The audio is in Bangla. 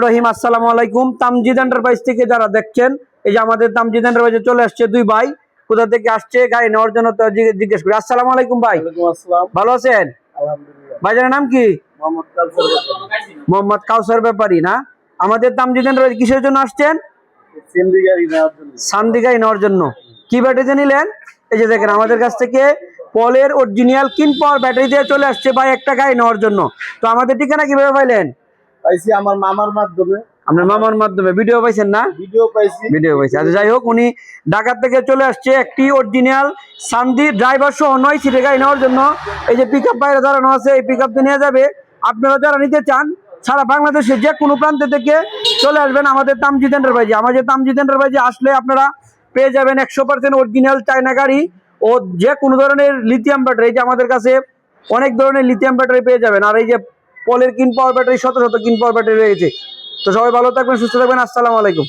রহিম আসসালামু আলাইকুম। তামজিদ এন্টারপ্রাইজ থেকে যারা দেখছেন, এই যে আমাদের তামজিদ এন্টারপ্রাইজে চলে আসছে দুই ভাই। কোথা থেকে আসছে গাড়ি নেওয়ার জন্য তো জিজ্ঞেস করি। আসসালামু আলাইকুম ভাই। ভালো আছেন? ভাইজানের নাম কি? মোহাম্মদ কাউসার ব্যাপারী না? আমাদের তামজিদ এন্টারপ্রাইজ কিসের জন্য আসছেন? সান্দি গাড়ি নেওয়ার জন্য। কি ব্যাটারিতে নিলেন? এই যে দেখেন আমাদের কাছ থেকে পলের অরিজিনাল কিন পাওয়ার ব্যাটারি দিয়ে চলে আসছে ভাই একটা গাড়ি নেওয়ার জন্য। তো আমাদের ঠিকানা কিভাবে পাইলেন? পাইছি আমার মামার মাধ্যমে। আপনার মামার মাধ্যমে ভিডিও পাইছেন না? ভিডিও পাইছি। আচ্ছা, যাই হোক, উনি ঢাকা থেকে চলে আসছে একটি অরিজিনাল সান্দি ড্রাইভার সহ 9 সিটের গাড়ি নেওয়ার জন্য। এই যে পিকআপ বাইরে দাঁড়ানো আছে, এই পিকআপটি নিয়ে যাবে। আপনারা যারা নিতে চান সারা বাংলাদেশে যে কোনো প্রান্ত থেকে চলে আসবেন আমাদের তামজিদ এন্টারপ্রাইজে। আমাদের তামজিদ এন্টারপ্রাইজে আসলে আপনারা পেয়ে যাবেন 100% অরিজিনাল চায়না গাড়ি ও যে কোনো ধরনের লিথিয়াম ব্যাটারি। এই যে আমাদের কাছে অনেক ধরনের লিথিয়াম ব্যাটারি পেয়ে যাবেন। আর এই যে পলের কিন পাওয়ার ব্যাটারি, শত শত কিন পাওয়ার ব্যাটারি রয়েছে। তো সবাই ভালো থাকবেন, সুস্থ থাকবেন। আসসালামু আলাইকুম।